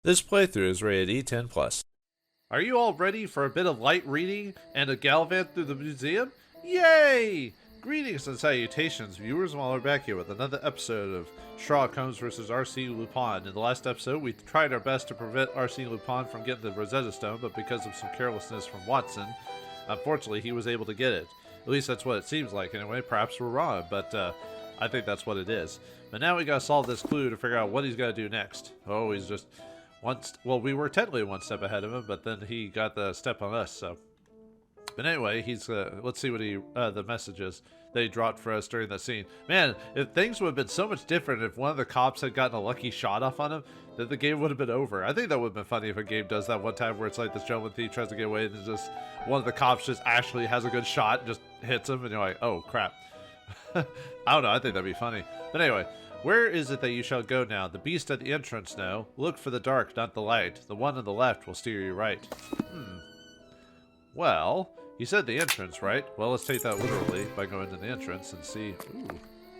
This playthrough is rated E10+. Are you all ready for a bit of light reading and a gallivant through the museum? Yay! Greetings and salutations, viewers, while we're back here with another episode of Sherlock Holmes vs. Arsène Lupin. In the last episode, we tried our best to prevent Arsène Lupin from getting the Rosetta Stone, but because of some carelessness from Watson, unfortunately, he was able to get it. At least that's what it seems like anyway. Perhaps we're wrong, but I think that's what it is. But now we gotta solve this clue to figure out what he's gotta do next. Oh, he's just... we were technically one step ahead of him, but then he got the step on us, so. But anyway, he's, let's see what the messages that he dropped for us during that scene. Man, if things would have been so much different if one of the cops had gotten a lucky shot off on him, then the game would have been over. I think that would have been funny if a game does that one time where it's like this gentleman thief tries to get away and just one of the cops just actually has a good shot and just hits him and you're like, oh crap. I don't know, I think that'd be funny. But anyway. Where is it that you shall go now? The beast at the entrance now. Look for the dark, not the light. The one on the left will steer you right. Well, you said the entrance, right? Well, let's take that literally by going to the entrance and see. Ooh.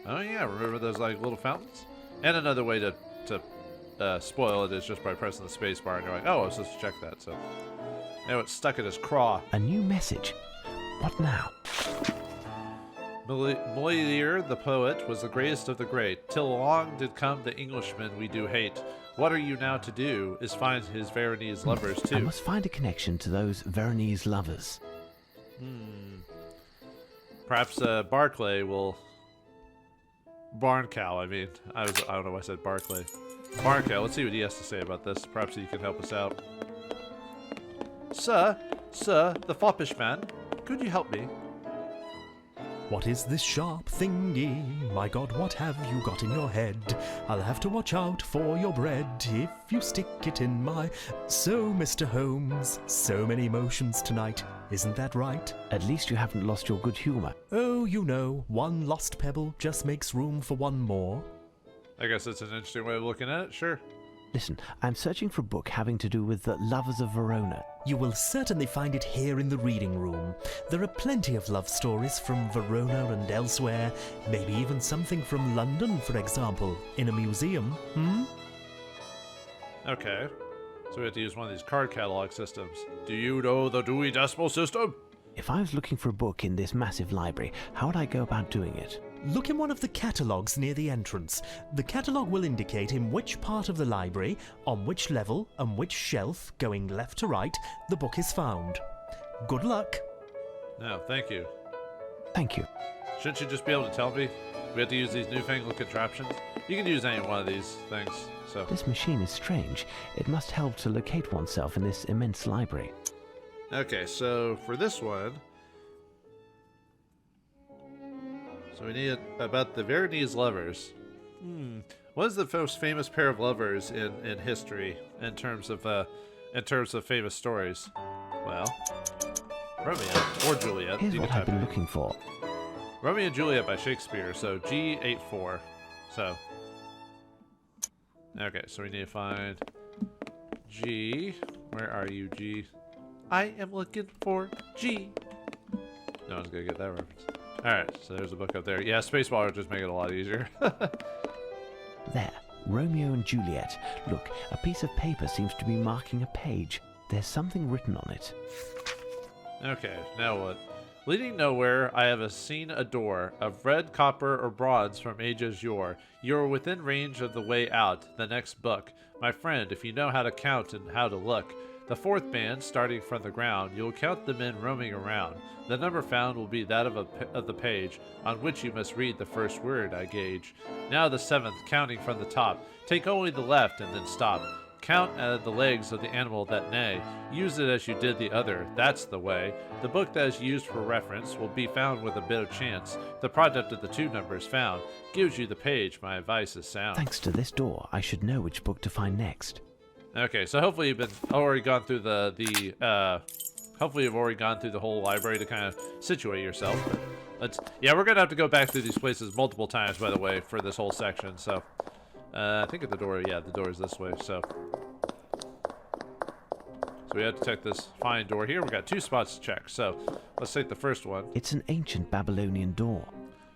Oh yeah, remember those like little fountains? And another way to spoil it is just by pressing the space bar and you're like, oh, I was supposed to check that. So now it's stuck in his craw. A new message. What now? Moliere, the poet, was the greatest of the great. Till along did come the Englishman we do hate. What are you now to do, is find his Veronese lovers too. I must find a connection to those Veronese lovers. Perhaps Barclay will... Barncow, I mean. I don't know why I said Barclay. Barncow, let's see what he has to say about this. Perhaps he can help us out. Sir, the foppish man, could you help me? What is this sharp thingy? My God, what have you got in your head? I'll have to watch out for your bread if you stick it in my... So, Mr. Holmes, so many emotions tonight. Isn't that right? At least you haven't lost your good humour. Oh, you know, one lost pebble just makes room for one more. I guess that's an interesting way of looking at it, sure. Listen, I'm searching for a book having to do with the lovers of Verona. You will certainly find it here in the reading room. There are plenty of love stories from Verona and elsewhere, maybe even something from London, for example, in a museum, Okay, so we have to use one of these card catalog systems. Do you know the Dewey Decimal System? If I was looking for a book in this massive library, how would I go about doing it? Look in one of the catalogues near the entrance. The catalogue will indicate in which part of the library, on which level, and which shelf, going left to right, the book is found. Good luck. No, thank you. Thank you. Shouldn't you just be able to tell me? We have to use these newfangled contraptions? You can use any one of these things, so... This machine is strange. It must help to locate oneself in this immense library. Okay, so for this one... So we need about the Veronese lovers. What is the most famous pair of lovers in history in terms of famous stories? Well, Romeo or Juliet. Here's what I've been looking for. Romeo and Juliet by Shakespeare. So G84. So okay, so we need to find G. Where are you, G? I am looking for G. No one's gonna get that reference. Alright, so there's a book up there. Yeah, spacebar would just make it a lot easier. There, Romeo and Juliet. Look, a piece of paper seems to be marking a page. There's something written on it. Okay, now what? Leading nowhere, I have seen a door of red, copper, or bronze from ages yore. You are within range of the way out, the next book. My friend, if you know how to count and how to look. The fourth band, starting from the ground, you will count the men roaming around. The number found will be that of the page, on which you must read the first word, I gauge. Now the seventh, counting from the top. Take only the left and then stop. Count the legs of the animal that neigh. Use it as you did the other. That's the way. The book that is used for reference will be found with a bit of chance. The product of the two numbers found gives you the page. My advice is sound. Thanks to this door, I should know which book to find next. Okay, so hopefully you've already gone through hopefully you've already gone through the whole library to kind of situate yourself. But yeah, we're gonna have to go back through these places multiple times, by the way, for this whole section. So I think at the door, yeah, the door is this way. So we have to check this fine door here. We got two spots to check. So let's take the first one. It's an ancient Babylonian door.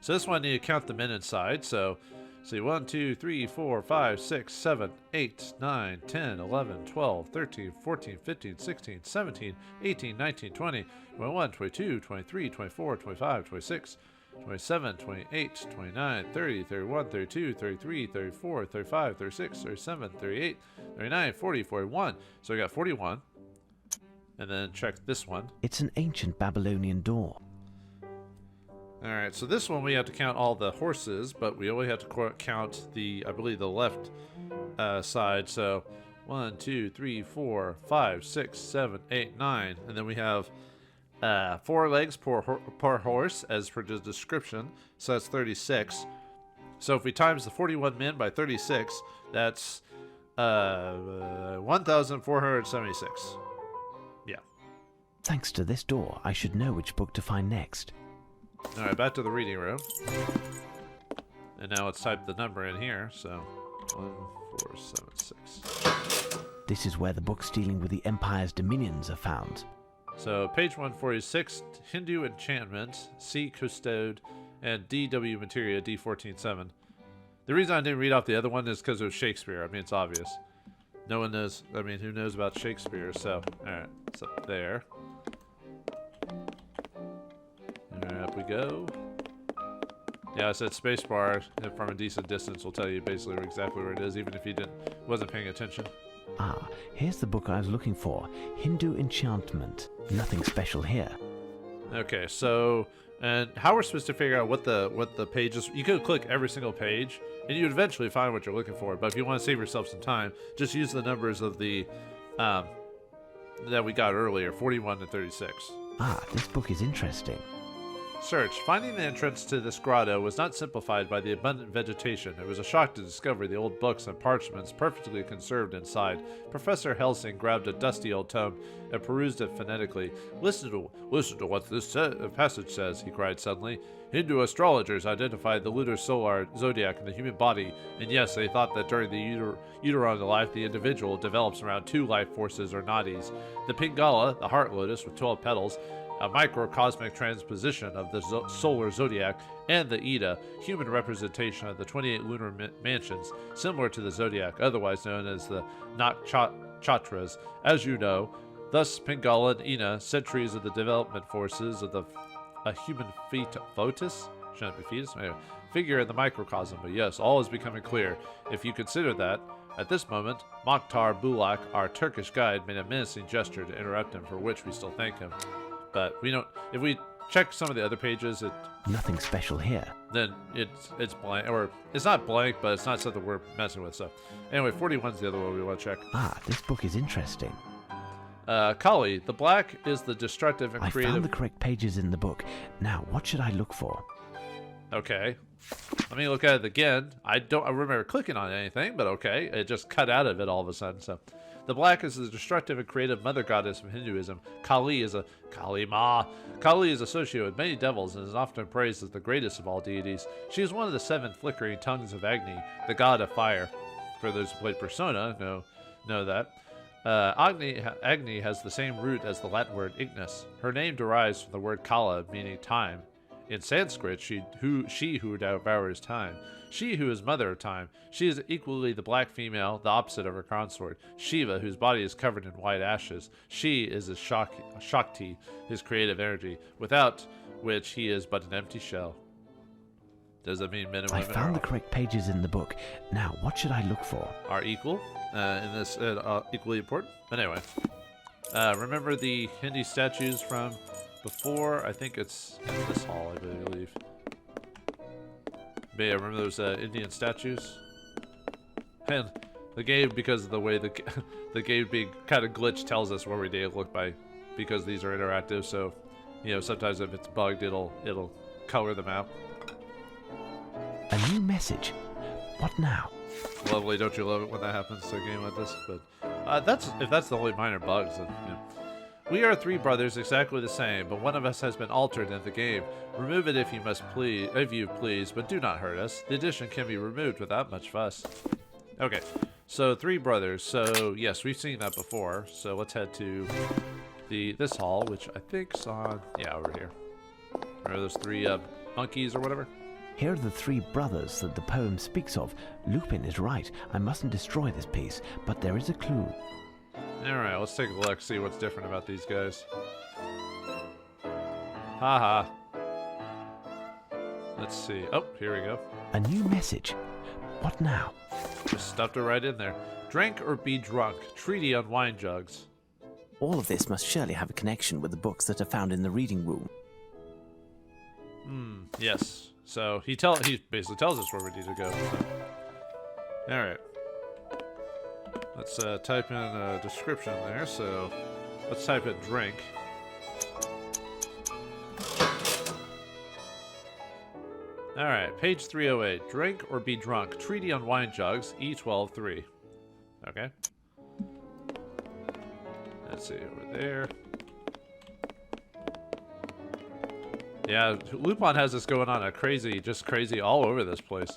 So this one, you count the men inside. So See, 1, 2, 3, 4, 5, 6, 7, 8, 9, 10, 11, 12, 13, 14, 15, 16, 17, 18, 19, 20, 21, 22, 23, 24, 25, 26, 27, 28, 29, 30, 31, 32, 33, 34, 35, 36, 37, 38, 39, 40, 41. So we got 41. And then check this one. It's an ancient Babylonian door. Alright, so this one we have to count all the horses, but we only have to count I believe the left side. So 1, 2, 3, 4, 5, 6, 7, 8, 9. And then we have 4 legs per horse as per the description. So that's 36. So if we times the 41 men by 36, that's 1,476. Yeah. Thanks to this door, I should know which book to find next. Alright, back to the reading room. And now let's type the number in here. So 1476. This is where the books dealing with the Empire's dominions are found. So page 146, Hindu Enchantment, C. Custode, and D.W. Materia, D147. The reason I didn't read off the other one is because it was Shakespeare. I mean, it's obvious. No one knows. I mean, who knows about Shakespeare? So, alright, it's up there. Alright, up we go. Yeah, I said spacebar from a decent distance will tell you basically exactly where it is, even if you wasn't paying attention. Ah, here's the book I was looking for. Hindu Enchantment. Nothing special here. Okay, so, and how we're supposed to figure out what the pages, you could click every single page, and you'd eventually find what you're looking for, but if you want to save yourself some time, just use the numbers of the, that we got earlier, 41 to 36. Ah, this book is interesting. Search. Finding the entrance to this grotto was not simplified by the abundant vegetation. It was a shock to discover the old books and parchments perfectly conserved inside. Professor Helsing grabbed a dusty old tome and perused it phonetically. Listen to what this passage says, he cried suddenly. Hindu astrologers identified the lunar solar zodiac in the human body, and yes, they thought that during the uterine life, the individual develops around 2 life forces or nadis. The Pingala, the heart lotus with 12 petals, a microcosmic transposition of the solar zodiac, and the Ida, human representation of the 28 lunar mansions, similar to the zodiac, otherwise known as the Nakshatras. As you know, thus Pingala and Ina, centuries of the development forces of a human foetus? Shouldn't it be fetus? Anyway, figure in the microcosm, but yes, all is becoming clear. If you consider that, at this moment, Mokhtar Bulak, our Turkish guide, made a menacing gesture to interrupt him, for which we still thank him. But we don't. If we check some of the other pages, Nothing special here. Then it's blank, or it's not blank, but it's not something we're messing with. So, anyway, 41's the other one we want to check. Ah, this book is interesting. Kali, the black is the destructive and creative. I found the correct pages in the book. Now, what should I look for? Okay, let me look at it again. I remember clicking on anything, but okay, it just cut out of it all of a sudden. So. The black is the destructive and creative mother goddess of Hinduism. Kali is associated with many devils and is often praised as the greatest of all deities. She is one of the 7 flickering tongues of Agni, the god of fire. For those who played Persona, know that. Agni has the same root as the Latin word ignis. Her name derives from the word kala, meaning time. In Sanskrit, she who devours time. She who is mother of time. She is equally the black female, the opposite of her consort. Shiva, whose body is covered in white ashes. She is his Shakti, his creative energy, without which he is but an empty shell. Does that mean men and women I found the correct pages in the book. Now, what should I look for? Are equal in this equally important? But anyway, remember the Hindi statues from before? I think it's in this hall, I believe. But yeah, remember those Indian statues? And the game, because of the way the game being kind of glitched, tells us where they look by, because these are interactive. So, sometimes if it's bugged, it'll color them out. A new message. What now? Lovely, don't you love it when that happens to a game like this? But if that's the only minor bugs, then, We are 3 brothers, exactly the same, but one of us has been altered in the game. Remove it if you please, but do not hurt us. The addition can be removed without much fuss. Okay, so 3 brothers. So yes, we've seen that before. So let's head to this hall, which I think's on over here. Remember those 3 monkeys or whatever? Here are the three brothers that the poem speaks of. Lupin is right. I mustn't destroy this piece, but there is a clue. Alright, let's take a look, see what's different about these guys. Haha. Let's see. Oh, here we go. A new message. What now? Just stuffed it right in there. Drink or be drunk. Treaty on wine jugs. All of this must surely have a connection with the books that are found in the reading room. Yes. So he basically tells us where we need to go. So. Alright. Let's type in a description there. So let's type in drink. Alright, page 308. Drink or be drunk. Treaty on wine jugs. E12-3. Okay. Let's see, over there. Yeah, Lupin has this going on just crazy all over this place.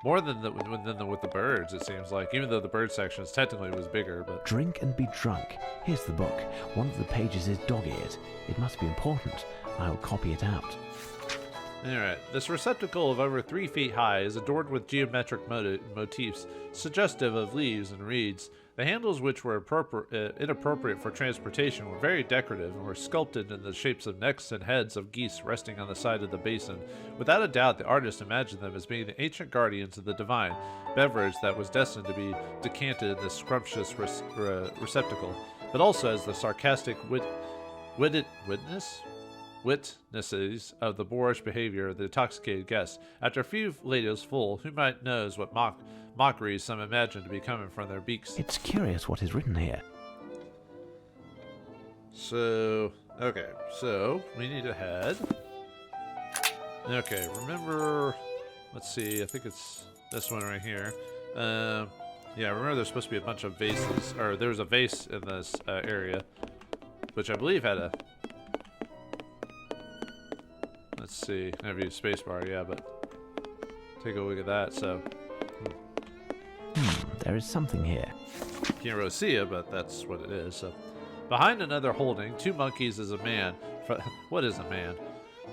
More than with the birds, it seems like. Even though the bird section technically was bigger, but... Drink and be drunk. Here's the book. One of the pages is dog-eared. It must be important. I'll copy it out. Alright, this receptacle of over 3 feet high is adorned with geometric motifs suggestive of leaves and reeds. The handles, which were inappropriate for transportation, were very decorative and were sculpted in the shapes of necks and heads of geese resting on the side of the basin. Without a doubt, the artist imagined them as being the ancient guardians of the divine beverage that was destined to be decanted in this scrumptious receptacle, but also as the sarcastic witnesses of the boorish behavior of the intoxicated guests. After a few ladles full, who might knows what mockeries some imagine to be coming from their beaks. It's curious what is written here. So, okay, so we need to head. Okay, remember, let's see, I think it's this one right here. Yeah, remember there's supposed to be a bunch of vases, or there was a vase in this area, which I believe had a... Let's see, I have to use spacebar, yeah, but take a look at that, so... There is something here. Can't really see it, but that's what it is, so... Behind another holding, 2 monkeys is a man. What is a man?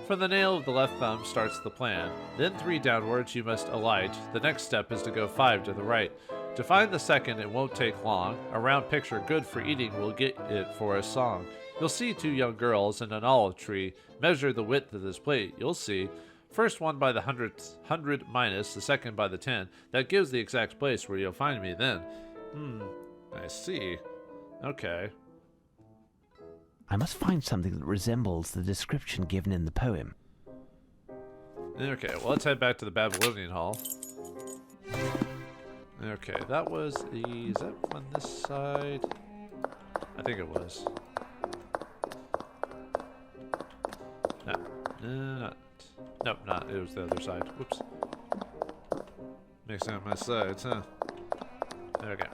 From the nail of the left thumb starts the plan. Then 3 downwards you must alight. The next step is to go 5 to the right. To find the second, it won't take long. A round picture good for eating will get it for a song. You'll see 2 young girls in an olive tree. Measure the width of this plate, you'll see. First one by the 100 minus, the second by the 10. That gives the exact place where you'll find me then. I see. Okay. I must find something that resembles the description given in the poem. Okay, well, let's head back to the Babylonian Hall. Okay, that was the... Is that on this side? I think it was. No, nope, not. It was the other side. Whoops. Mixing up my sides, huh? Okay.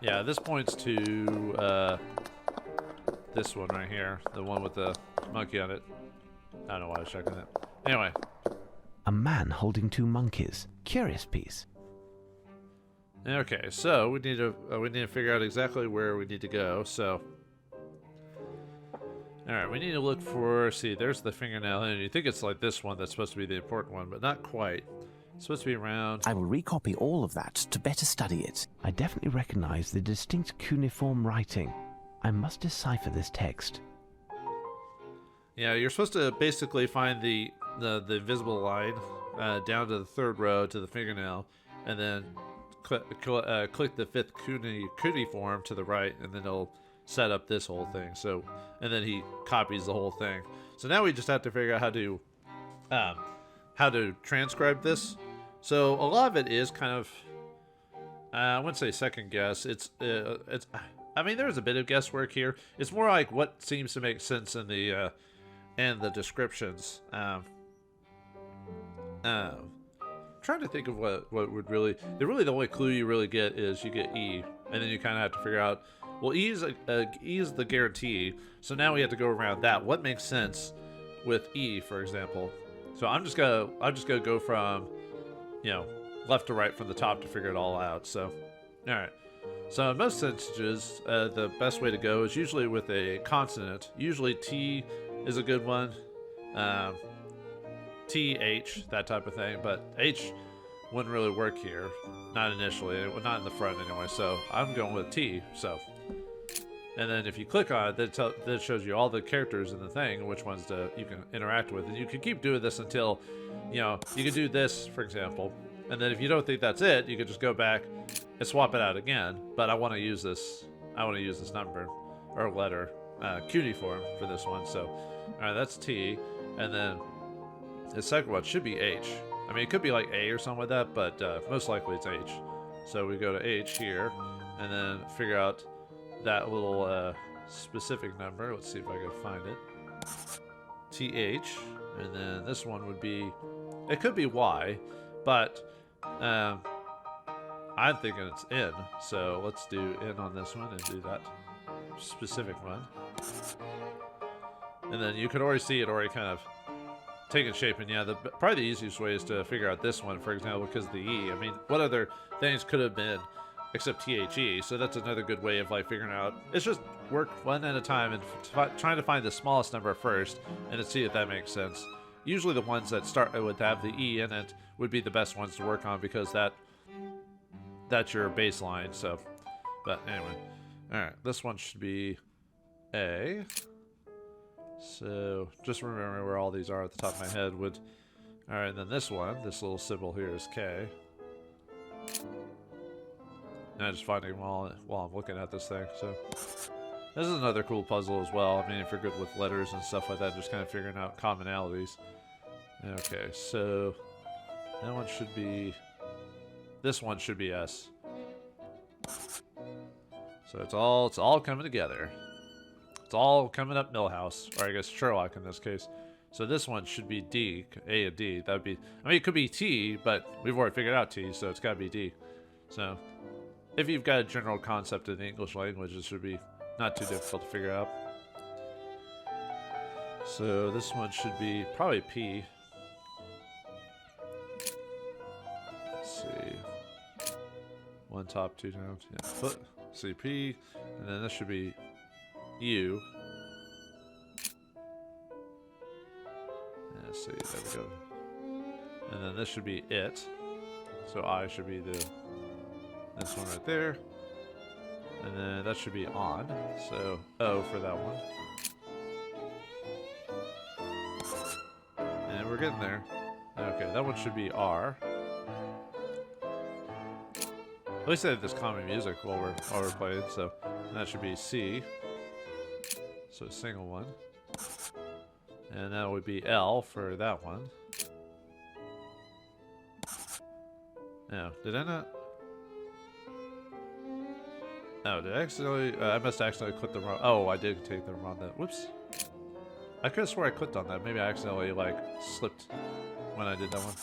Yeah, this points to this one right here. The one with the monkey on it. I don't know why I was checking that. Anyway. A man holding 2 monkeys. Curious piece. Okay, so we need to figure out exactly where we need to go. So, all right, we need to look for. See, there's the fingernail, and you think it's like this one that's supposed to be the important one, but not quite. It's supposed to be around. I will recopy all of that to better study it. I definitely recognize the distinct cuneiform writing. I must decipher this text. Yeah, you're supposed to basically find the invisible line down to the 3rd row to the fingernail, and then click the 5th cuneiform to the right, and then it'll set up this whole thing. So, and then he copies the whole thing. So now we just have to figure out how to transcribe this. So a lot of it is kind of, I wouldn't say second guess. It's. I mean, there's a bit of guesswork here. It's more like what seems to make sense in the descriptions. Trying to think of what would really the only clue you really get is you get E, and then you kind of have to figure out, well, E is the guarantee, so now we have to go around that. What makes sense with E, for example? So I'm just gonna go from, left to right from the top to figure it all out. So, all right. So in most instances, the best way to go is usually with a consonant. Usually T is a good one. T, H, that type of thing, but H wouldn't really work here. Not initially, not in the front anyway, so I'm going with T, so. And then if you click on it, then it shows you all the characters in the thing, which ones you can interact with. And you can keep doing this until, you know, you can do this, for example. And then if you don't think that's it, you can just go back and swap it out again. But I want to use this number, or letter, cuneiform for this one. So, all right, that's T. And then the second one should be H. I mean, it could be like A or something like that, but most likely it's H. So we go to H here, and then figure out that little specific number. Let's see if I can find it. TH, and then this one would be, it could be Y, but I'm thinking it's N. So let's do N on this one and do that specific one. And then you can already see it already kind of taking shape. And yeah, probably the easiest way is to figure out this one, for example, because the E. I mean, what other things could have been except THE? So that's another good way of like figuring out. It's just work one at a time and trying to find the smallest number first and to see if that makes sense. Usually the ones that start with have the E in it would be the best ones to work on because that's your baseline. So, but anyway, all right, this one should be A. So just remember where all these are at the top of my head. All right, and then this one, this little symbol here is K. And I just find it while I'm looking at this thing. So this is another cool puzzle as well. I mean, if you're good with letters and stuff like that, just kind of figuring out commonalities. Okay, so that one should be, this one should be S. So it's all coming together. It's all coming up Millhouse, or I guess Sherlock in this case. So this one should be D, A and D. That would be, I mean, it could be T, but we've already figured out T, so it's got to be D. So if you've got a general concept in the English language, it should be not too difficult to figure out. So this one should be probably P. Let's see. One top, two down. Yeah, foot. See P, and then this should be U. Let's see, there we go. And then this should be it. So I should be this one right there. And then that should be on. So O for that one. And we're getting there. Okay, that one should be R. At least I have this common music while we're playing, so that should be C. So a single one. And that would be L for that one. No, did I not? No, did I accidentally? I must have accidentally clicked the wrong. Oh, I did take the wrong. Whoops. I could have swore I clicked on that. Maybe I accidentally like slipped when I did that one.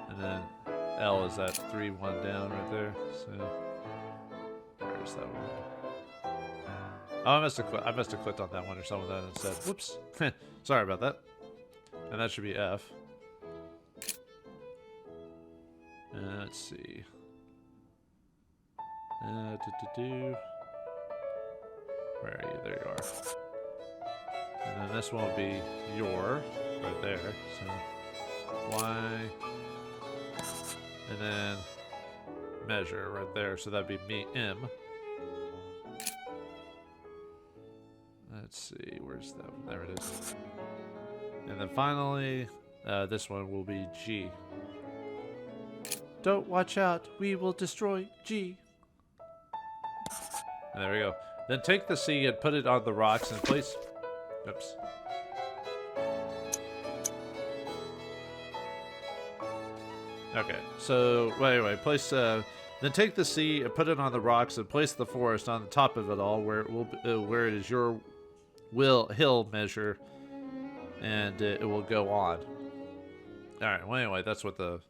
And then L is that 3-1 down right there. So where's that one? Oh, I must have clicked on that one or something like that instead. Whoops. Sorry about that. And that should be F. Let's see. Where are you? There you are. And then this one will be your right there. So Y. And then measure right there. So that'd be me M. Let's see, where's that one? There it is. And then finally, this one will be G. Don't watch out, we will destroy G. And there we go. Then take the C and put it on the rocks and place. Oops. Okay, so anyway, place. Then take the C and put it on the rocks and place the forest on the top of it all, where it will, where it is your hill measure, and it will go on. All right. Well, anyway, that's what it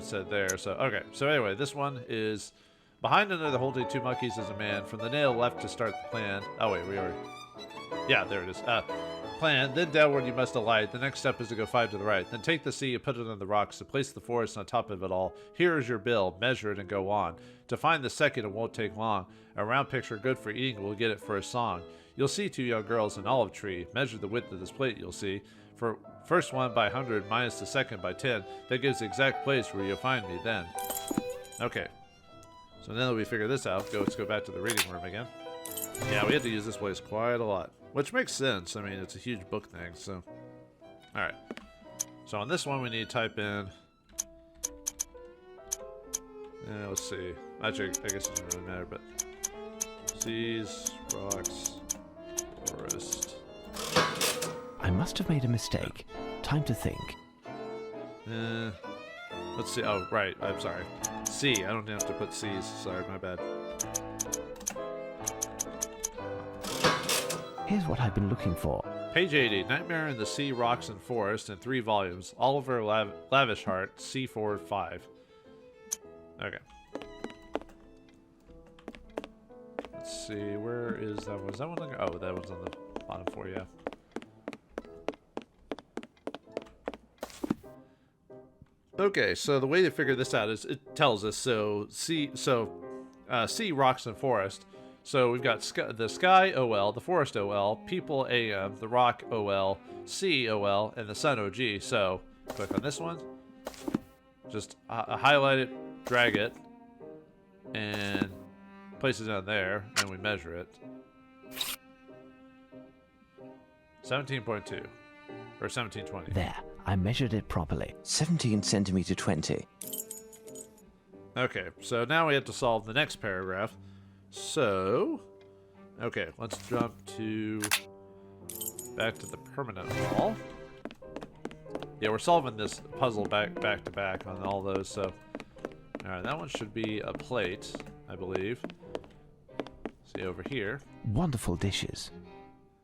said there. So okay. So anyway, this one is behind another holding two monkeys is a man. From the nail left to start the plan. Oh wait, we already. Yeah, there it is. Plan. Then downward you must alight. The next step is to go 5 to the right. Then take the sea and put it on the rocks to place the forest on top of it all. Here is your bill. Measure it and go on. To find the second, it won't take long. A round picture good for eating. We'll get it for a song. You'll see 2 young girls in an olive tree. Measure the width of this plate you'll see. For first one by 100 minus the second by 10. That gives the exact place where you'll find me then. Okay. So now that we figure this out, let's go back to the reading room again. Yeah, we had to use this place quite a lot. Which makes sense. I mean, it's a huge book thing, so... Alright. So on this one, we need to type in... let's see. Actually, I guess it doesn't really matter, but... Seas, rocks, forest... I must have made a mistake. Time to think. Let's see. Oh, right. I'm sorry. C. I don't have to put C's. Sorry, my bad. Here's what I've been looking for. Page 80. Nightmare in the Sea, Rocks, and Forest in 3 volumes. Oliver Lavishheart, C4 5. Okay. Let's see. Where is that one? Is that one? Oh, that one's on the bottom 4, yeah. Okay, so the way to figure this out is it tells us sea, rocks, and forest. So we've got the sky OL, the forest OL, people AM, the rock OL, sea OL, and the sun OG. So click on this one, just highlight it, drag it, and place it down there, and we measure it. 17.2 or 1720. There, I measured it properly. 17 centimeter 20. Okay, so now we have to solve the next paragraph. So, okay, let's jump back to the permanent wall. Yeah, we're solving this puzzle back to back on all those. So, all right, that one should be a plate, I believe. See over here. Wonderful dishes.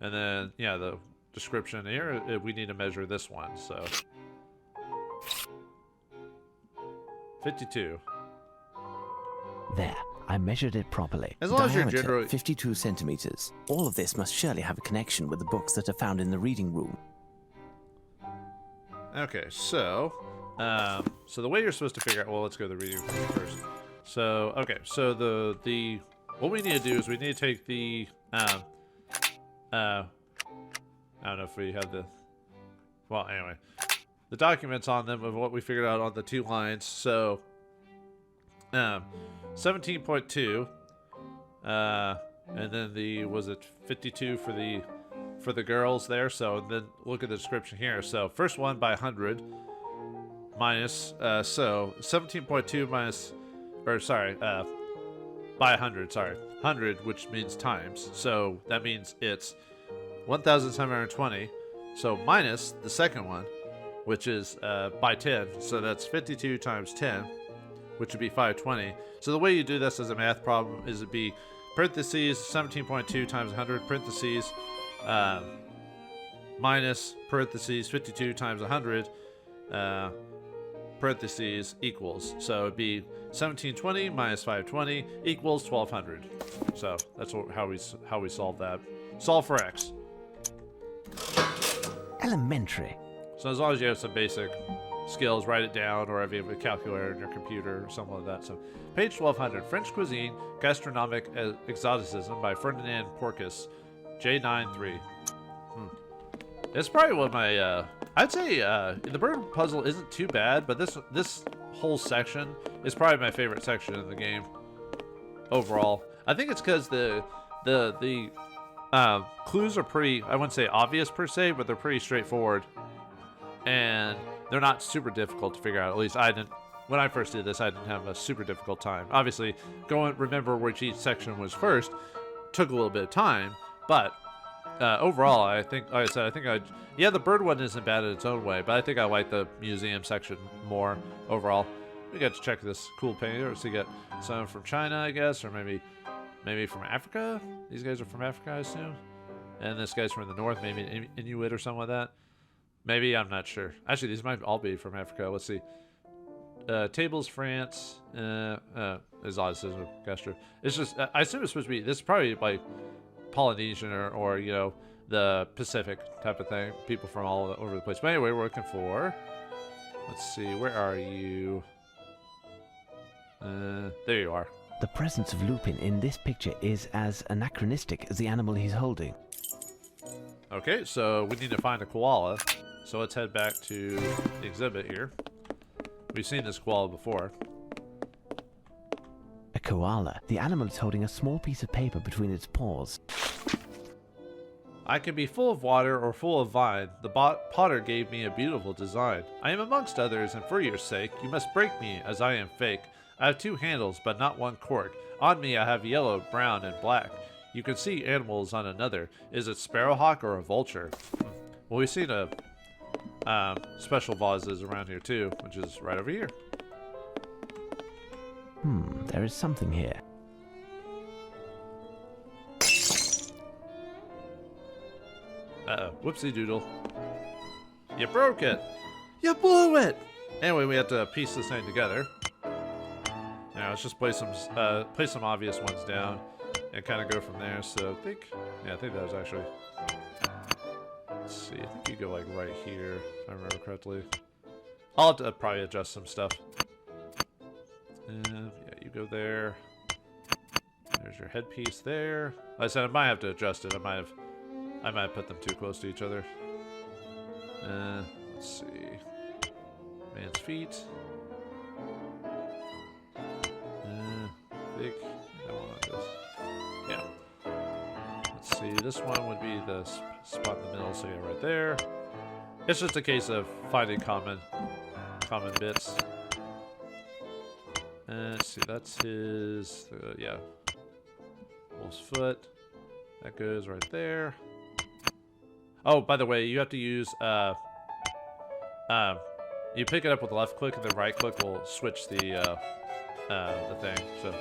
And then, yeah, the description here, we need to measure this one. So, 52. There, I measured it properly. As long as you're Diameter, generally 52 centimeters. All of this must surely have a connection with the books that are found in the reading room. okay. So, so the way you're supposed to figure out. Well, let's go to the reading room first. So, okay. So the what we need to do is we need to take the I don't know if we have the. Well, anyway, the documents on them of what we figured out on the 2 lines. So, 17.2, and then was it 52 for the girls there? So then look at the description here. So first one by 100 minus so 17.2 minus, or sorry, by 100. Sorry, 100, which means times. So that means it's 1,720. So minus the second one, which is by 10. So that's 52 times 10. Which would be 520. So the way you do this as a math problem is it'd be parentheses 17.2 times 100 parentheses minus parentheses 52 times 100 parentheses equals. So it'd be 1720 minus 520 equals 1200. So that's how we solve that. Solve for x. Elementary. So as long as you have some basic skills, write it down, or if you have a calculator in your computer or something like that. So, page 1200, French Cuisine, Gastronomic Exoticism by Ferdinand Porcus, J93. It's probably one of my, I'd say the bird puzzle isn't too bad, but this whole section is probably my favorite section in the game overall. I think it's because the clues are pretty, I wouldn't say obvious per se, but they're pretty straightforward. And they're not super difficult to figure out. At least I didn't. When I first did this, I didn't have a super difficult time. Obviously, remember which each section was first took a little bit of time. But overall, I think, like I said, the bird one isn't bad in its own way. But I think I like the museum section more overall. We got to check this cool painter. So you got some from China, I guess, or maybe from Africa. These guys are from Africa, I assume. And this guy's from the north, maybe Inuit or something like that. Maybe, I'm not sure. Actually, these might all be from Africa. Let's see. Tables, France. Exoticism, Gastro. It's just, I assume it's supposed to be, this is probably like Polynesian or you know, the Pacific type of thing. People from all over the place. But anyway, we're looking for, let's see, where are you? There you are. The presence of Lupin in this picture is as anachronistic as the animal he's holding. Okay, so we need to find a koala. So let's head back to the exhibit here. We've seen this koala before. A koala. The animal is holding a small piece of paper between its paws. I can be full of water or full of vine. The potter gave me a beautiful design. I am amongst others, and for your sake, you must break me, as I am fake. I have 2 handles, but not 1 cork. On me I have yellow, brown, and black. You can see animals on another. Is it sparrowhawk or a vulture? Well, we've seen a special vases around here too, which is right over here. There is something here. Uh-oh. Whoopsie doodle. You broke it! You blew it! Anyway, we have to piece this thing together. Now let's just place some obvious ones down and kind of go from there. So I think that was actually... Let's see, I think you go like right here, if I remember correctly. I'll have to probably adjust some stuff. Yeah, you go there. There's your headpiece there. Like I said, I might have to adjust it. I might have put them too close to each other. Let's see. Man's feet. I think I want this. Yeah. Let's see. This one would be the spot in the middle. So yeah, right there. It's just a case of finding common bits. Let's see. That's his. Yeah. Wolf's foot. That goes right there. Oh, by the way, you have to use you pick it up with the left click, and the right click will switch the thing. So,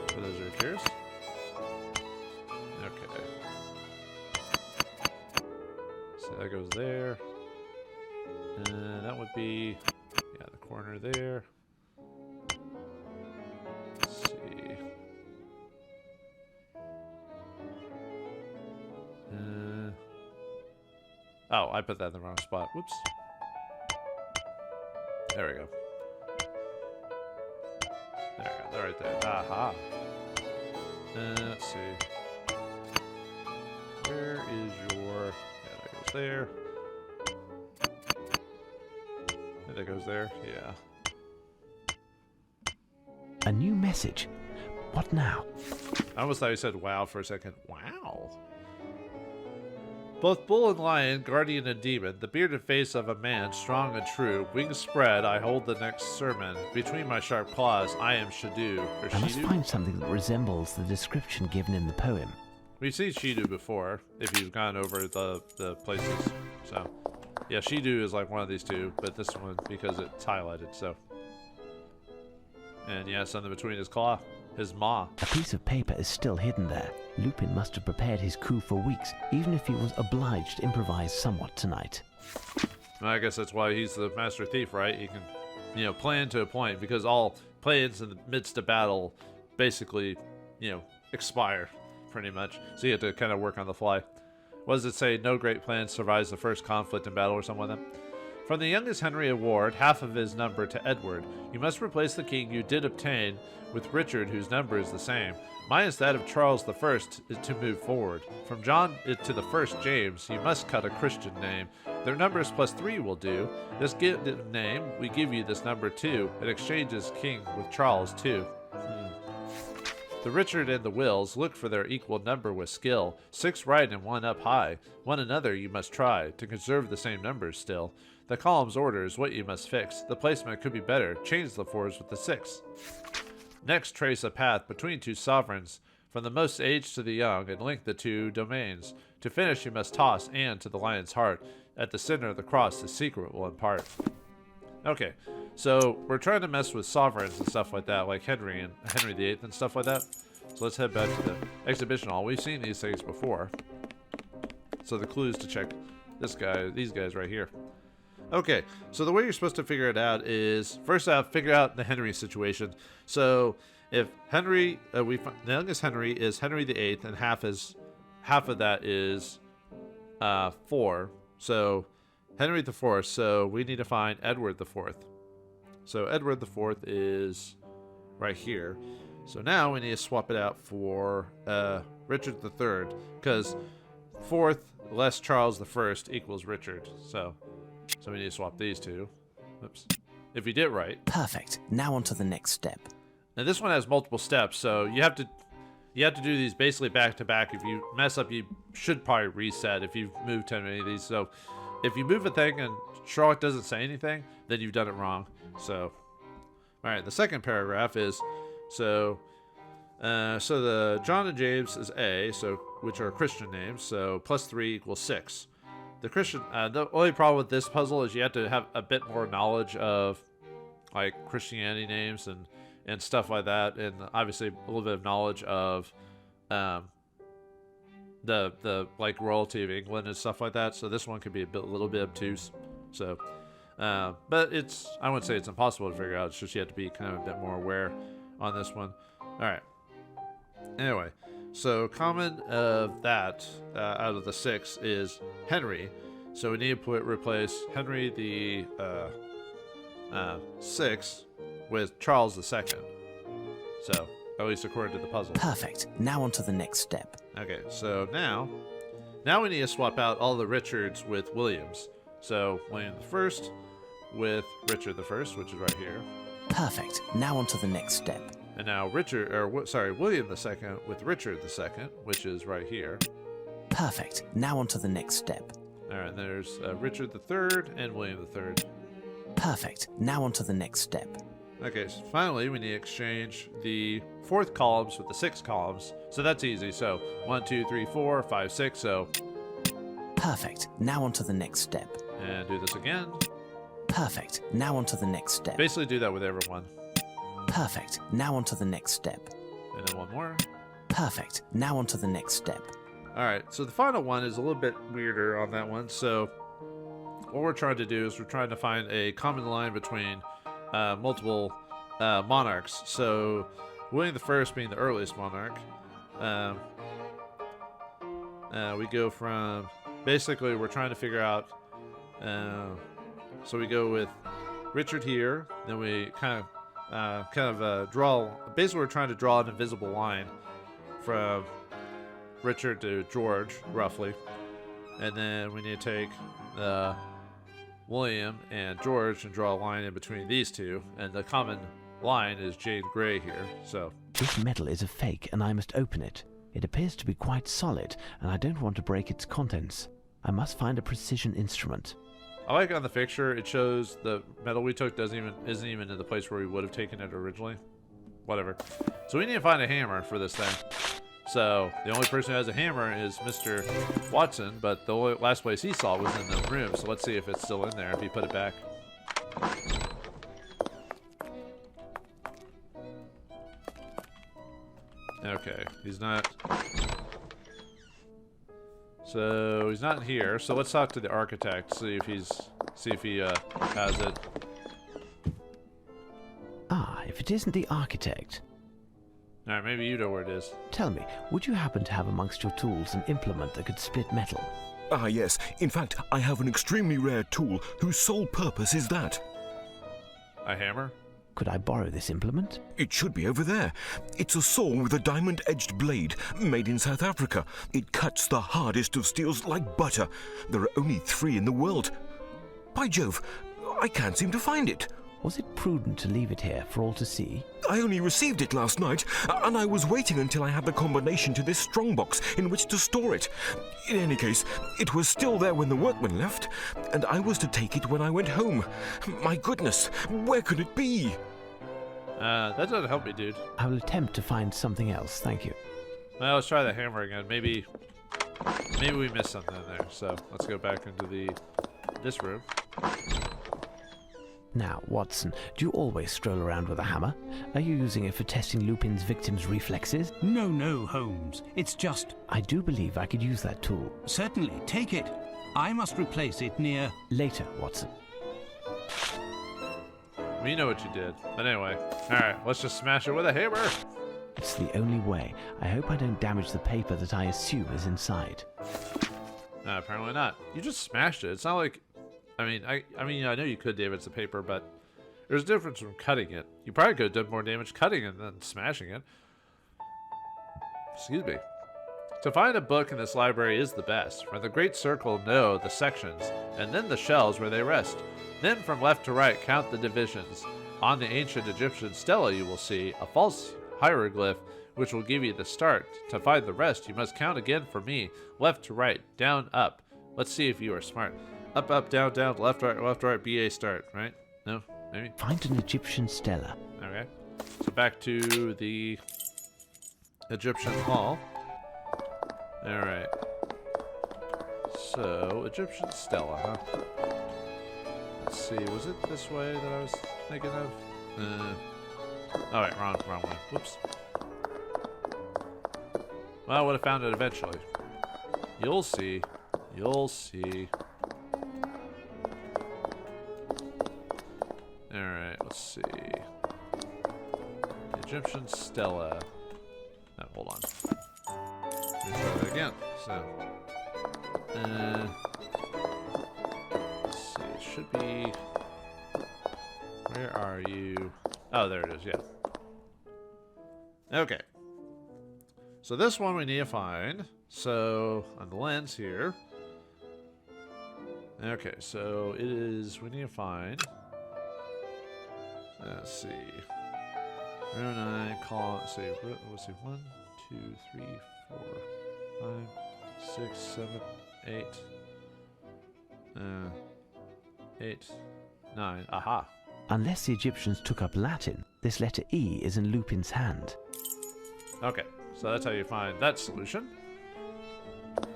for those who are curious. Okay. So that goes there. And that would be, yeah, the corner there. Let's see. Oh, I put that in the wrong spot. Whoops. There we go. There we go. They're right there. Aha. Let's see. Where is your... Yeah, that goes there. And that goes there. Yeah. A new message. What now? I almost thought you said wow for a second. Wow. Both bull and lion, guardian and demon, the bearded face of a man, strong and true, wings spread, I hold the next sermon. Between my sharp claws, I am Shidu, or I must Shidu. find something that resembles the description given in the poem. We've seen Shidu before, if you've gone over the places. So, yeah, Shidu is like one of these two, but this one, because it's highlighted, so. And yeah, something between his claw, his maw. A piece of paper is still hidden there. Lupin must have prepared his coup for weeks, even if he was obliged to improvise somewhat tonight. I guess that's why he's the master thief, right? He can, plan to a point, because all plans in the midst of battle basically, expire, pretty much. So you have to kind of work on the fly. What does it say? No great plan survives the first conflict in battle, or something like that? From the youngest Henry award, half of his number to Edward. You must replace the king you did obtain with Richard, whose number is the same. Minus that of Charles the First to move forward. From John to the first James, you must cut a Christian name. Their numbers plus 3 will do. This name, we give you this number 2. In exchange as king with Charles too. The Richard and the Wills look for their equal number with skill. 6 right and 1 up high. One another you must try, to conserve the same numbers still. The column's order is what you must fix. The placement could be better. Change the 4s with the 6. Next, trace a path between 2 sovereigns, from the most aged to the young, and link the 2 domains. To finish, you must toss and to the lion's heart. At the center of the cross, the secret will impart. Okay, so we're trying to mess with sovereigns and stuff like that, like Henry VIII and stuff like that. So let's head back to the exhibition hall. We've seen these things before. So the clues to check these guys right here. Okay, so the way you're supposed to figure it out is, first off, figure out the Henry situation. So if Henry, the youngest Henry is Henry VIII, and half of that is 4. So Henry IV. So we need to find Edward IV. So Edward IV is right here. So now we need to swap it out for Richard III, because 4th less Charles I equals Richard. So we need to swap these two. Oops. If you did right. Perfect. Now on to the next step. Now this one has multiple steps, so you have to do these basically back to back. If you mess up, you should probably reset if you've moved too many of these. So if you move a thing and Sherlock doesn't say anything, then you've done it wrong. So, all right, the second paragraph is, so the John and James is A, so which are Christian names, so +3 equals 6. The Christian, the only problem with this puzzle is you have to have a bit more knowledge of like Christianity names and stuff like that, and obviously a little bit of knowledge of the like royalty of England and stuff like that. So this one could be a little bit obtuse. So, but I wouldn't say it's impossible to figure out. It's just you have to be kind of a bit more aware on this one. All right. Anyway, so common of that out of the 6 is Henry. So we need to replace Henry the 6th with Charles II. So, at least according to the puzzle. Perfect. Now on to the next step. Okay, so now we need to swap out all the Richards with Williams. So, William I with Richard I, which is right here. Perfect. Now on to the next step. And now William II with Richard II, which is right here. Perfect. Now on to the next step. All right, there's Richard III and William III. Perfect. Now on to the next step. Okay, so finally we need to exchange the 4th columns with the 6 columns. So that's easy. So 1, 2, 3, 4, 5, 6. So perfect. Now on to the next step. And do this again. Perfect. Now on to the next step. Basically do that with everyone. Perfect. Now on to the next step. And then one more. Perfect. Now on to the next step. Alright, so the final one is a little bit weirder on that one. So what we're trying to do is we're trying to find a common line between multiple monarchs. So William I being the earliest monarch, we go from, basically we're trying to figure out, so we go with Richard here, then we kind of draw, basically we're trying to draw an invisible line from Richard to George, roughly, and then we need to take William and George and draw a line in between these two, and the common line is Jade Grey here. So this metal is a fake and I must open it. It appears to be quite solid and I don't want to break its contents. I must find a precision instrument. I like on the picture it shows the metal we took isn't even in the place where we would have taken it originally. Whatever. So we need to find a hammer for this thing. So the only person who has a hammer is Mr. Watson, but the only last place he saw it was in the room. So let's see if it's still in there if he put it back. Okay, he's not. So he's not here. So let's talk to the architect, see if he has it. Ah, if it isn't the architect. All right, maybe you know where it is. Tell me, would you happen to have amongst your tools an implement that could split metal? Ah, yes. In fact, I have an extremely rare tool whose sole purpose is that. A hammer? Could I borrow this implement? It should be over there. It's a saw with a diamond-edged blade, made in South Africa. It cuts the hardest of steels like butter. There are only 3 in the world. By Jove, I can't seem to find it. Was it prudent to leave it here for all to see? I only received it last night, and I was waiting until I had the combination to this strongbox in which to store it. In any case, it was still there when the workmen left, and I was to take it when I went home. My goodness, where could it be? That doesn't help me, dude. I will attempt to find something else, thank you. Well, let's try the hammer again. Maybe we missed something in there. So let's go back into this room. Now, Watson, do you always stroll around with a hammer? Are you using it for testing Lupin's victims' reflexes? No, Holmes. It's just... I do believe I could use that tool. Certainly, take it. I must replace it near... Later, Watson. We know what you did. But anyway, alright, let's just smash it with a hammer! It's the only way. I hope I don't damage the paper that I assume is inside. No, apparently not. You just smashed it. It's not like... I mean, I know you could damage the paper, but There's a difference from cutting it. You probably could have done more damage cutting it than smashing it. Excuse me. To find a book in this library is the best. From the Great Circle, know the sections, and then the shelves where they rest. Then from left to right, count the divisions. On the ancient Egyptian stela, you will see a false hieroglyph, which will give you the start. To find the rest, you must count again for me. Left to right, down, up. Let's see if you are smart. Up, up, down, down, left, right, BA start, right? No? Maybe? Find an Egyptian stela. Okay. So back to the Egyptian hall. Alright. So, Egyptian stela, huh? Let's see, was it this way that I was thinking of? Oh wait, wrong way. Whoops. Well, I would have found it eventually. You'll see. You'll see. Alright, let's see. Egyptian stela. Oh, hold on. Let me try that again. So, let's see. It should be. Where are you? Oh, there it is. Yeah. Okay. So this one we need to find. So on the lens here. Okay, so it is. We need to find. Let's see. Row 9, call. Let's see. Let's see. 1, 2, 3, 4, 5, 6, 7, 8. 8, 9. Aha. Unless the Egyptians took up Latin, this letter E is in Lupin's hand. Okay, so that's how you find that solution.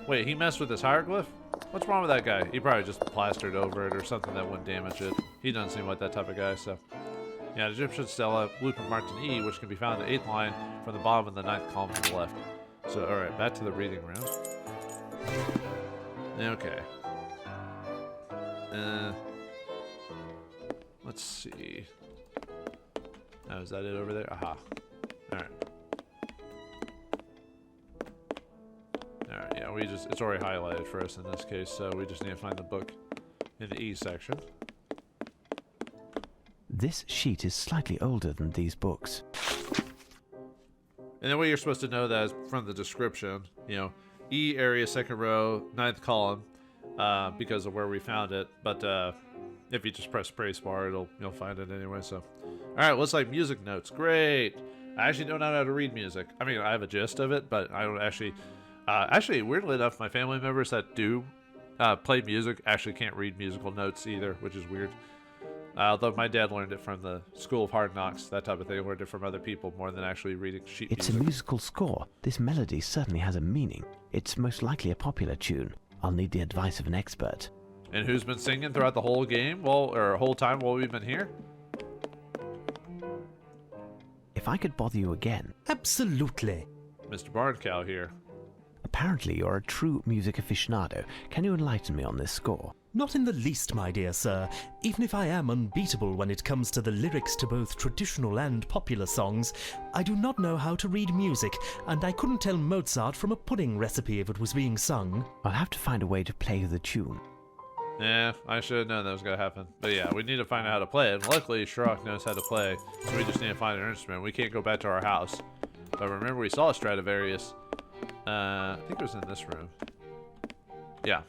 Wait, he messed with this hieroglyph? What's wrong with that guy? He probably just plastered over it or something that wouldn't damage it. He doesn't seem like that type of guy, so. Yeah, Egyptian stela, Lupin marked an E, which can be found in the 8th line from the bottom of the 9th column to the left. So, alright, back to the reading room. Okay. Let's see. Oh, is that it over there? Aha. Alright. Alright, yeah, it's already highlighted for us in this case, so we just need to find the book in the E section. This sheet is slightly older than these books. And the way you're supposed to know that is from the description, you know, E area, 2nd row, 9th column, because of where we found it. But if you just press spacebar, you'll find it anyway. So, all right, looks like music notes. Great. I actually don't know how to read music. I mean, I have a gist of it, but I don't actually. Actually, weirdly enough, my family members that do play music actually can't read musical notes either, which is weird. Although my dad learned it from the School of Hard Knocks, that type of thing. Learned it from other people more than actually reading sheet music. It's a musical score. This melody certainly has a meaning. It's most likely a popular tune. I'll need the advice of an expert. And who's been singing throughout the whole game? Or whole time while we've been here? If I could bother you again. Absolutely. Mr. Barncow here. Apparently you're a true music aficionado. Can you enlighten me on this score? Not in the least, my dear sir. Even if I am unbeatable when it comes to the lyrics to both traditional and popular songs, I do not know how to read music, and I couldn't tell Mozart from a pudding recipe if it was being sung. I'll have to find a way to play the tune. Yeah, I should have known that was going to happen. But yeah, we need to find out how to play it. And luckily, Sherlock knows how to play, so we just need to find an instrument. We can't go back to our house. But remember, we saw a Stradivarius. I think it was in this room. Yeah.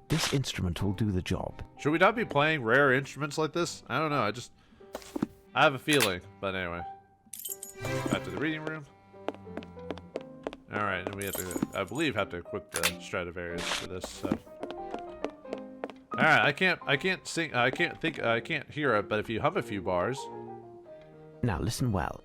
This instrument will do the job. Should we not be playing rare instruments like this? I don't know. I have a feeling. But anyway. Back to the reading room. Alright, and we have to, I believe, have to equip the Stradivarius for this, so. Alright, I can't sing, I can't hear it, but if you hum a few bars. Now listen well.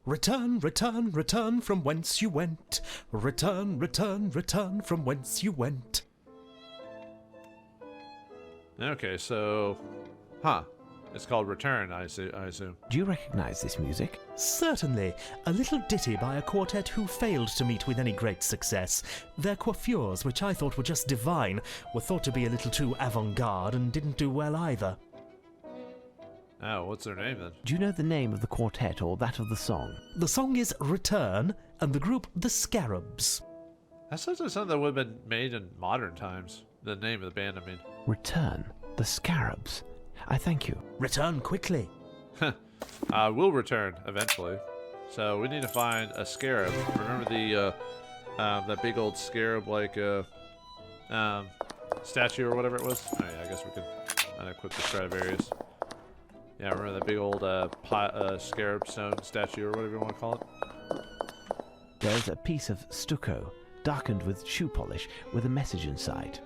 Return, return, return from whence you went. Return, return, return from whence you went. Okay, so, it's called Return, I assume. Do you recognize this music? Certainly. A little ditty by a quartet who failed to meet with any great success. Their coiffures, which I thought were just divine, were thought to be a little too avant-garde and didn't do well either. Oh, what's their name then? Do you know the name of the quartet or that of the song? The song is Return, and the group The Scarabs. That sounds like something that would have been made in modern times. The name of the band, I mean. Return the scarabs. I thank you. Return quickly. We'll return eventually. So we need to find a scarab. Remember the that big old scarab statue or whatever it was? Oh yeah, I guess we could unequip the Stradivarius. Yeah, remember that big old scarab stone statue or whatever you want to call it? There's a piece of stucco, darkened with shoe polish, with a message inside.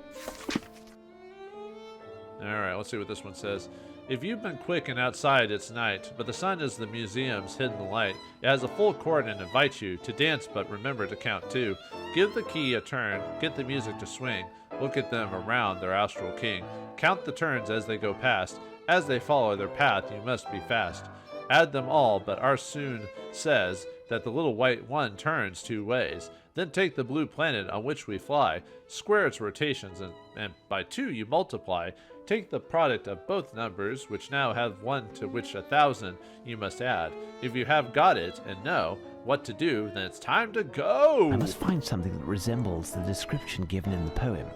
Alright, let's see what this one says. If you've been quick and outside, it's night, but the sun is the museum's hidden light. It has a full chord and invites you to dance, but remember to count too. Give the key a turn, get the music to swing. Look at them around their astral king. Count the turns as they go past. As they follow their path, you must be fast. Add them all, but Arsène says that the little white one turns 2 ways. Then take the blue planet on which we fly, square its rotations, and by 2 you multiply. Take the product of both numbers, which now have 1 to which 1,000 you must add. If you have got it and know what to do, then it's time to go! I must find something that resembles the description given in the poem.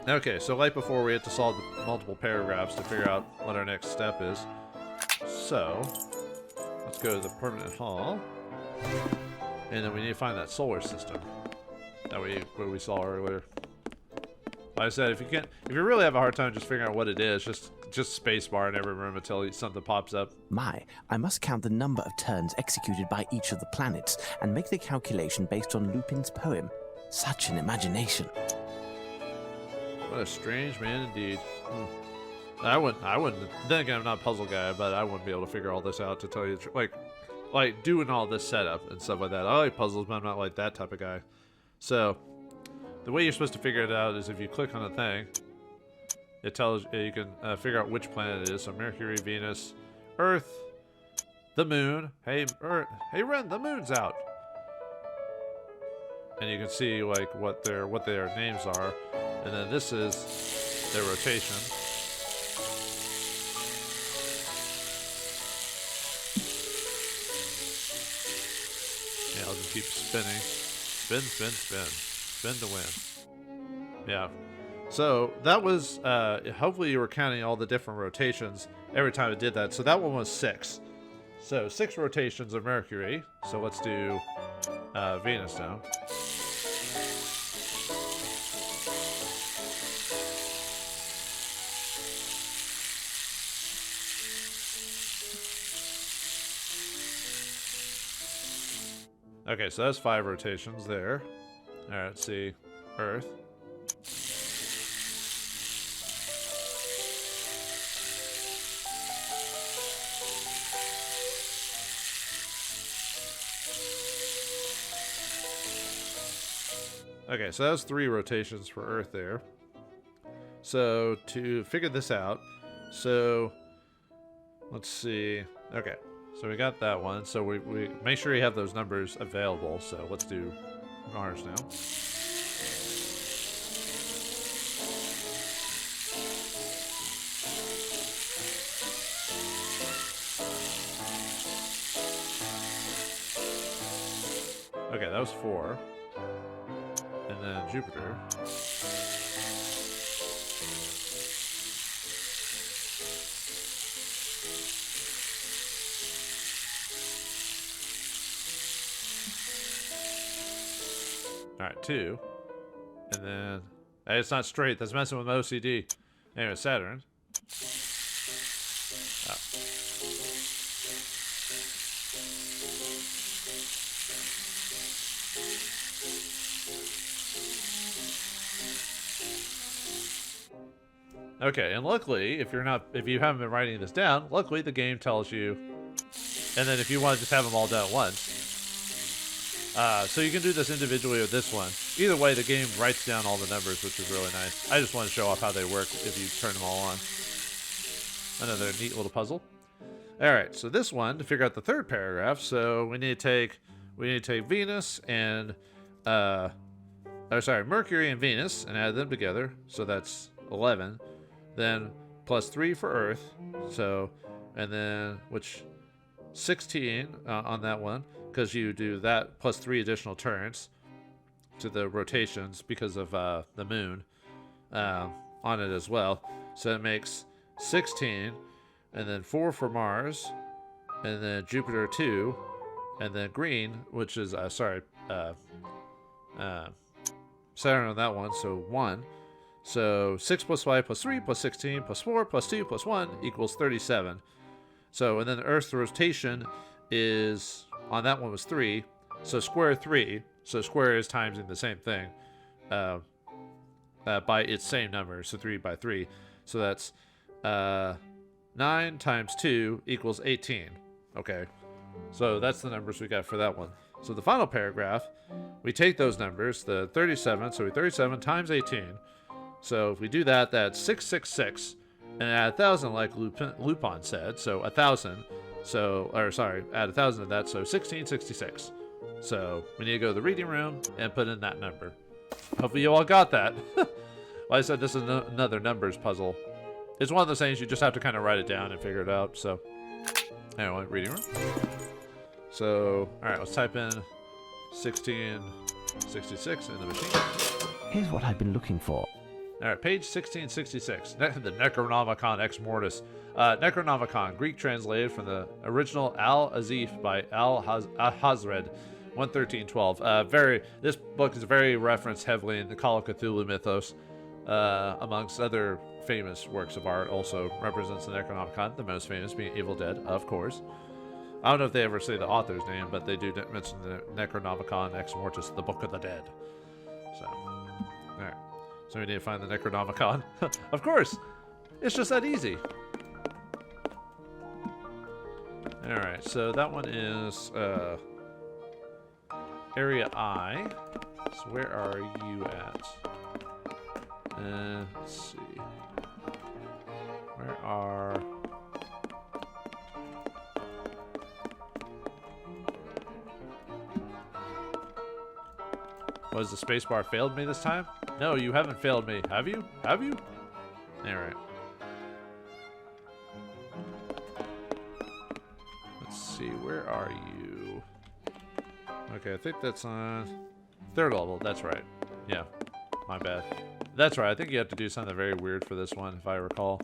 Okay, so like before, we had to solve the multiple paragraphs to figure out what our next step is. So, let's go to the permanent hall. And then we need to find that solar system that we saw earlier. Like I said, if you really have a hard time just figuring out what it is, just spacebar in every room until something pops up. I must count the number of turns executed by each of the planets and make the calculation based on Lupin's poem. Such an imagination. What a strange man indeed. I wouldn't. Then again, I'm not a puzzle guy, but I wouldn't be able to figure all this out to tell you the truth. Like doing all this setup and stuff like that. I like puzzles, but I'm not like that type of guy. So, the way you're supposed to figure it out is if you click on a thing, it tells you can figure out which planet it is. So Mercury, Venus, Earth, the Moon. Hey, Earth. Hey, Ren, the Moon's out. And you can see like what their names are, and then this is their rotation. Yeah, I'll just keep spinning. Spin, spin, spin. Spin to win. Yeah. So that was, hopefully you were counting all the different rotations every time it did that. So that one was 6. So 6 rotations of Mercury. So let's do Venus now. Okay, so that's 5 rotations there. Alright, let's see. Earth. Okay, so that's 3 rotations for Earth there. So, to figure this out, so, let's see. Okay, so we got that one. So we make sure you have those numbers available. So let's do Mars now. Okay, that was 4. And then Jupiter. Alright, 2. And then... Hey, it's not straight. That's messing with my OCD. Anyway, Saturn. Oh. Okay, and luckily, if you haven't been writing this down, luckily the game tells you, and then if you want to just have them all done at once, so you can do this individually or this one. Either way, the game writes down all the numbers, which is really nice. I just want to show off how they work if you turn them all on. Another neat little puzzle. All right, so this one to figure out the 3rd paragraph. So we need to take Venus and Mercury and Venus and add them together. So that's 11. Then plus 3 for Earth. So and then 16 on that one. Because you do that plus 3 additional turns. to the rotations because of the moon on it as well. So it makes 16, and then 4 for Mars, and then Jupiter 2, and then green, which is Saturn on that one, so 1. So 6 plus 5 plus 3 plus 16 plus 4 plus 2 plus 1 equals 37. So, and then the Earth's rotation is, on that one was 3, so square 3, so square is timesing the same thing by its same number, so 3 by 3. So that's 9 times 2 equals 18. Okay, so that's the numbers we got for that one. So the final paragraph, we take those numbers, the 37, so we 37 times 18. So if we do that, that's 666, and add 1,000 like Lupin said, so 1,000. So, or sorry, add 1,000 to that, so 1666. So we need to go to the reading room and put in that number. Hopefully you all got that. Like I said, this is another numbers puzzle. It's one of those things you just have to kind of write it down and figure it out. So anyway, reading room. So, all right, let's type in 1666 in the machine. Here's what I've been looking for. All right, page 1666, the Necronomicon Ex Mortis. Necronomicon, Greek translated from the original Al-Azif by Al-Hazred, 11312. This book is very referenced heavily in the Call of Cthulhu mythos, amongst other famous works of art. Also represents the Necronomicon, the most famous being Evil Dead, of course. I don't know if they ever say the author's name, but they do mention the Necronomicon Ex Mortis, the Book of the Dead. So, all right. So we need to find the Necronomicon. Of course! It's just that easy. Alright, so that one is Area I. So where are you at? Let's see. Where are... Was the spacebar failed me this time? No, you haven't failed me. Have you? Have you? Alright. Let's see, where are you? Okay, I think that's on 3rd level. That's right. Yeah, my bad. That's right, I think you have to do something very weird for this one, if I recall.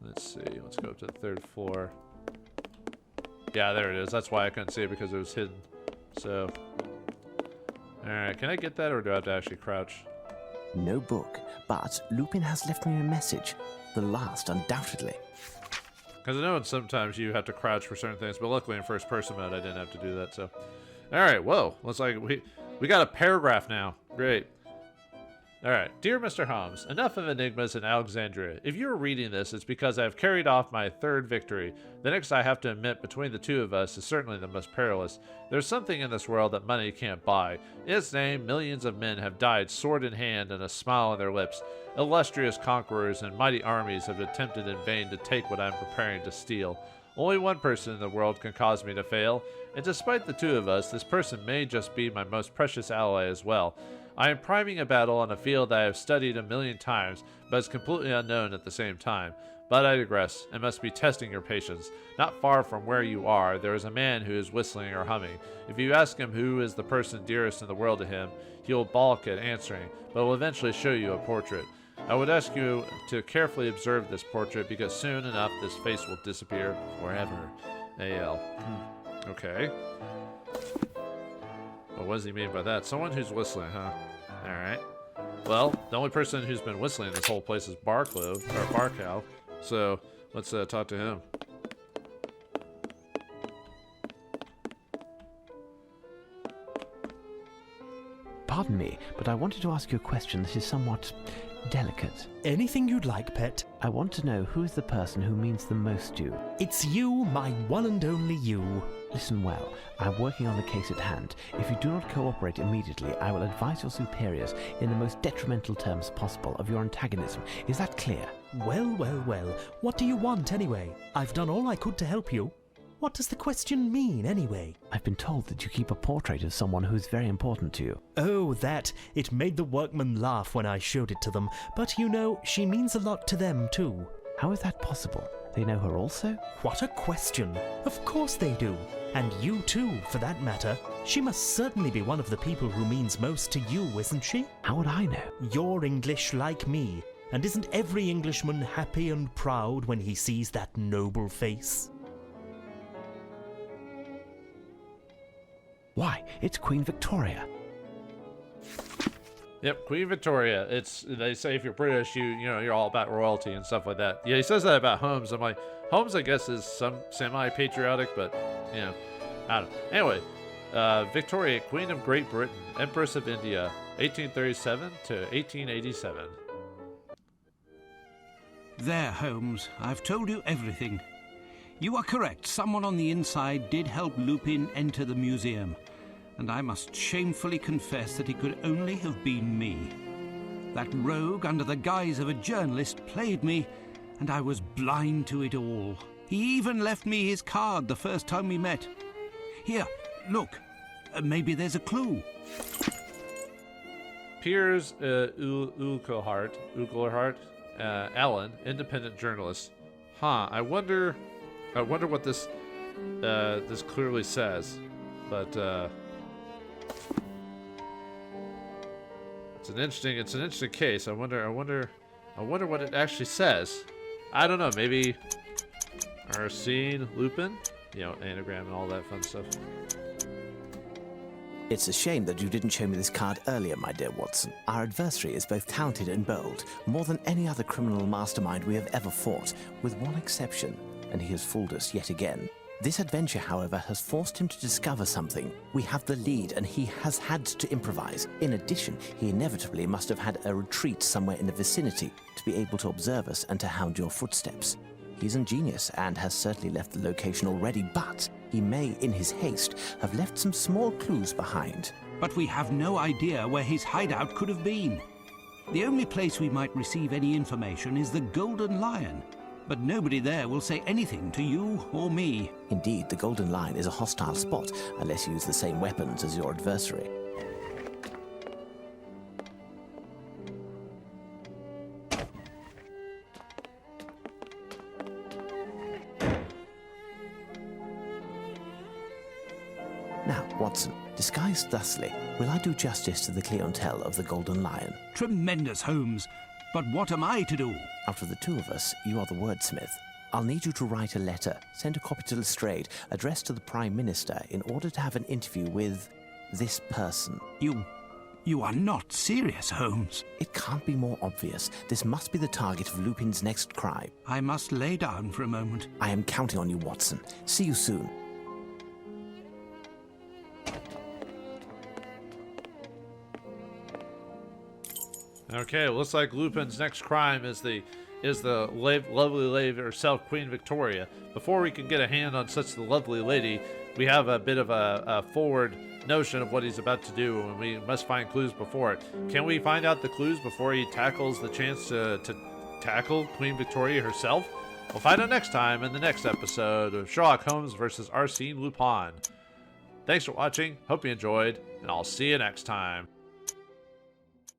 Let's see, let's go up to the 3rd floor. Yeah, there it is. That's why I couldn't see it, because it was hidden. So... Alright, can I get that, or do I have to actually crouch? No book, but Lupin has left me a message. The last, undoubtedly. Because I know sometimes you have to crouch for certain things, but luckily in first person mode I didn't have to do that, so... Alright, whoa, looks like we got a paragraph now. Great. Alright, dear Mr. Holmes, enough of enigmas in Alexandria. If you're reading this, it's because I have carried off my 3rd victory. The next, I have to admit, between the two of us is certainly the most perilous. There's something in this world that money can't buy. In its name, millions of men have died sword in hand and a smile on their lips. Illustrious conquerors and mighty armies have attempted in vain to take what I'm preparing to steal. Only one person in the world can cause me to fail, and despite the two of us, this person may just be my most precious ally as well. I am priming a battle on a field that I have studied a million times, but is completely unknown at the same time. But I digress, and must be testing your patience. Not far from where you are, there is a man who is whistling or humming. If you ask him who is the person dearest in the world to him, he will balk at answering, but will eventually show you a portrait. I would ask you to carefully observe this portrait, because soon enough this face will disappear forever. A.L. Okay. Well, what does he mean by that? Someone who's whistling, huh? Alright. Well, the only person who's been whistling in this whole place is Barcow. So, let's talk to him. Pardon me, but I wanted to ask you a question that is somewhat delicate. Anything you'd like, pet. I want to know who is the person who means the most to you. It's you, my one and only you. Listen well, I'm working on the case at hand. If you do not cooperate immediately, I will advise your superiors in the most detrimental terms possible of your antagonism. Is that clear? Well, well, well. What do you want, anyway? I've done all I could to help you. What does the question mean, anyway? I've been told that you keep a portrait of someone who is very important to you. Oh, that. It made the workmen laugh when I showed it to them. But, you know, she means a lot to them, too. How is that possible? They know her also? What a question! Of course they do. And you too, for that matter. She must certainly be one of the people who means most to you, isn't she? How would I know? You're English like me. And isn't every Englishman happy and proud when he sees that noble face? Why, it's Queen Victoria. Yep, Queen Victoria. They say if you're British, you're all about royalty and stuff like that. Yeah, he says that about Holmes. I'm like, Holmes, I guess, is some semi-patriotic, but I don't know. Anyway, Victoria, Queen of Great Britain, Empress of India, 1837 to 1887. There, Holmes. I've told you everything. You are correct. Someone on the inside did help Lupin enter the museum. And I must shamefully confess that it could only have been me. That rogue, under the guise of a journalist, played me, and I was blind to it all. He even left me his card the first time we met. Here, look. Maybe there's a clue. Piers Ugelhart, Alan, independent journalist. I wonder what this clearly says, but it's an interesting case. I wonder what it actually says. I don't know. Maybe Arsène Lupin, anagram and all that fun stuff. It's a shame that you didn't show me this card earlier, my dear Watson. Our adversary is both talented and bold, more than any other criminal mastermind we have ever fought, with one exception, and he has fooled us yet again. This adventure, however, has forced him to discover something. We have the lead, and he has had to improvise. In addition, he inevitably must have had a retreat somewhere in the vicinity to be able to observe us and to hound your footsteps. He's ingenious and has certainly left the location already, but he may, in his haste, have left some small clues behind. But we have no idea where his hideout could have been. The only place we might receive any information is the Golden Lion. But nobody there will say anything to you or me. Indeed, the Golden Lion is a hostile spot, unless you use the same weapons as your adversary. Now, Watson, disguised thusly, will I do justice to the clientele of the Golden Lion? Tremendous, Holmes. But what am I to do? Out of the two of us, you are the wordsmith. I'll need you to write a letter, send a copy to Lestrade, addressed to the Prime Minister, in order to have an interview with this person. You are not serious, Holmes. It can't be more obvious. This must be the target of Lupin's next crime. I must lay down for a moment. I am counting on you, Watson. See you soon. Okay, it looks like Lupin's next crime is the lovely lady herself, Queen Victoria. Before we can get a hand on such the lovely lady, we have a bit of a forward notion of what he's about to do, and we must find clues before it. Can we find out the clues before he tackles the chance to tackle Queen Victoria herself? We'll find out next time in the next episode of Sherlock Holmes vs. Arsène Lupin. Thanks for watching, hope you enjoyed, and I'll see you next time.